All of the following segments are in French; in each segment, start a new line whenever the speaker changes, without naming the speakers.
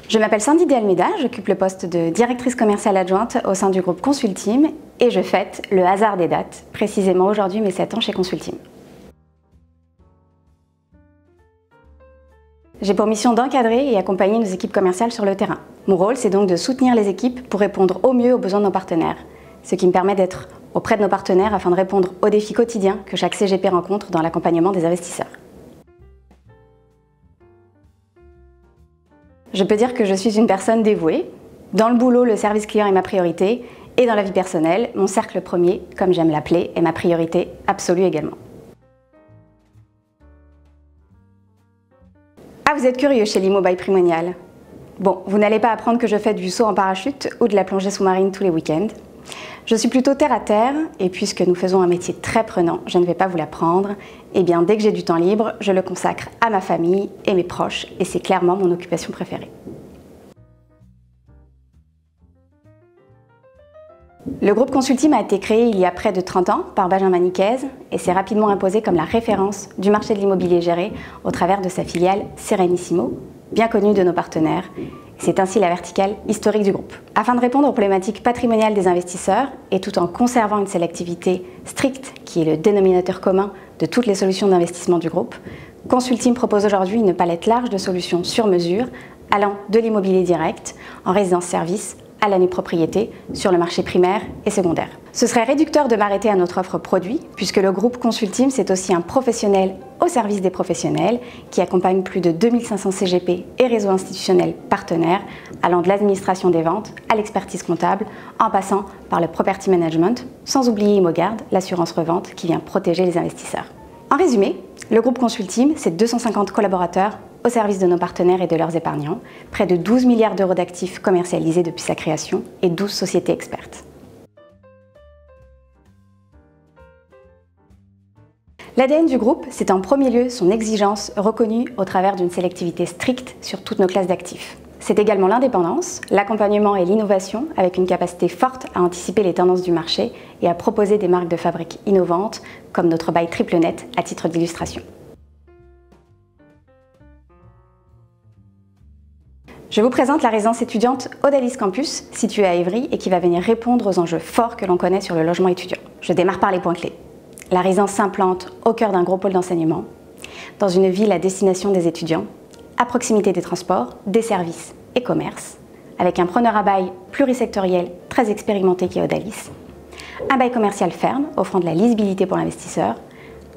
Je m'appelle Sandy de Almeida, j'occupe le poste de directrice commerciale adjointe au sein du groupe Consulteam et je fête le hasard des dates, précisément aujourd'hui mes 7 ans chez Consulteam. J'ai pour mission d'encadrer et accompagner nos équipes commerciales sur le terrain. Mon rôle, c'est donc de soutenir les équipes pour répondre au mieux aux besoins de nos partenaires, ce qui me permet d'être auprès de nos partenaires afin de répondre aux défis quotidiens que chaque CGP rencontre dans l'accompagnement des investisseurs. Je peux dire que je suis une personne dévouée. Dans le boulot, le service client est ma priorité et dans la vie personnelle, mon cercle premier, comme j'aime l'appeler, est ma priorité absolue également. Ah, vous êtes curieux chez l'Immo by Primonial? Bon, vous n'allez pas apprendre que je fais du saut en parachute ou de la plongée sous-marine tous les week-ends. Je suis plutôt terre à terre et puisque nous faisons un métier très prenant, je ne vais pas vous l'apprendre. Eh bien, dès que j'ai du temps libre, je le consacre à ma famille et mes proches et c'est clairement mon occupation préférée. Le groupe Consulteam a été créé il y a près de 30 ans par Benjamin Nicaise et s'est rapidement imposé comme la référence du marché de l'immobilier géré au travers de sa filiale Serenissimo, bien connue de nos partenaires. C'est ainsi la verticale historique du groupe. Afin de répondre aux problématiques patrimoniales des investisseurs et tout en conservant une sélectivité stricte qui est le dénominateur commun de toutes les solutions d'investissement du groupe, Consulteam propose aujourd'hui une palette large de solutions sur mesure allant de l'immobilier direct en résidence-service à la nue propriété sur le marché primaire et secondaire. Ce serait réducteur de m'arrêter à notre offre produit puisque le groupe Consulteam c'est aussi un professionnel au service des professionnels qui accompagne plus de 2500 CGP et réseaux institutionnels partenaires allant de l'administration des ventes à l'expertise comptable en passant par le property management sans oublier ImmoGuard, l'assurance revente qui vient protéger les investisseurs. En résumé, le groupe Consulteam c'est 250 collaborateurs au service de nos partenaires et de leurs épargnants, près de 12 milliards d'euros d'actifs commercialisés depuis sa création et 12 sociétés expertes. L'ADN du groupe, c'est en premier lieu son exigence reconnue au travers d'une sélectivité stricte sur toutes nos classes d'actifs. C'est également l'indépendance, l'accompagnement et l'innovation avec une capacité forte à anticiper les tendances du marché et à proposer des marques de fabrique innovantes comme notre bail triple net à titre d'illustration. Je vous présente la résidence étudiante Odalis Campus, située à Évry et qui va venir répondre aux enjeux forts que l'on connaît sur le logement étudiant. Je démarre par les points clés. La résidence s'implante au cœur d'un gros pôle d'enseignement, dans une ville à destination des étudiants, à proximité des transports, des services et commerces, avec un preneur à bail plurisectoriel très expérimenté qui est Odalis, un bail commercial ferme offrant de la lisibilité pour l'investisseur,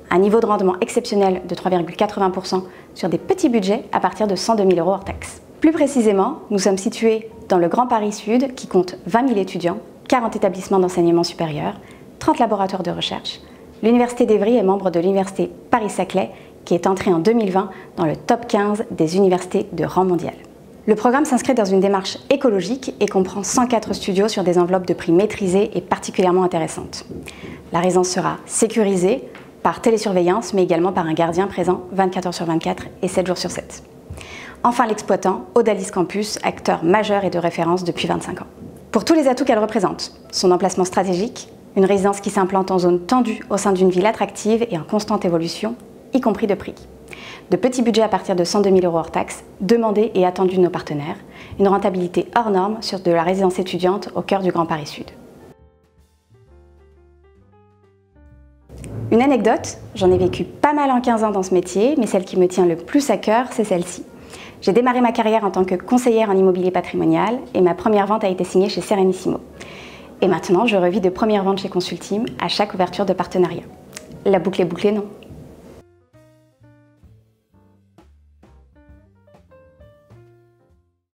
un niveau de rendement exceptionnel de 3,80% sur des petits budgets à partir de 102 000 € hors taxes. Plus précisément, nous sommes situés dans le Grand Paris Sud qui compte 20 000 étudiants, 40 établissements d'enseignement supérieur, 30 laboratoires de recherche. L'Université d'Évry est membre de l'Université Paris-Saclay qui est entrée en 2020 dans le top 15 des universités de rang mondial. Le programme s'inscrit dans une démarche écologique et comprend 104 studios sur des enveloppes de prix maîtrisées et particulièrement intéressantes. La résidence sera sécurisée par télésurveillance mais également par un gardien présent 24 heures sur 24 et 7 jours sur 7. Enfin, l'exploitant, Odalis Campus, acteur majeur et de référence depuis 25 ans. Pour tous les atouts qu'elle représente, son emplacement stratégique, une résidence qui s'implante en zone tendue au sein d'une ville attractive et en constante évolution, y compris de prix. De petits budgets à partir de 102 000 € hors taxes, demandés et attendus de nos partenaires, une rentabilité hors norme sur de la résidence étudiante au cœur du Grand Paris Sud. Une anecdote, j'en ai vécu pas mal en 15 ans dans ce métier, mais celle qui me tient le plus à cœur, c'est celle-ci. J'ai démarré ma carrière en tant que conseillère en immobilier patrimonial et ma première vente a été signée chez Serenissimo. Et maintenant, je revis de premières ventes chez Consulteam à chaque ouverture de partenariat. La boucle est bouclée, non?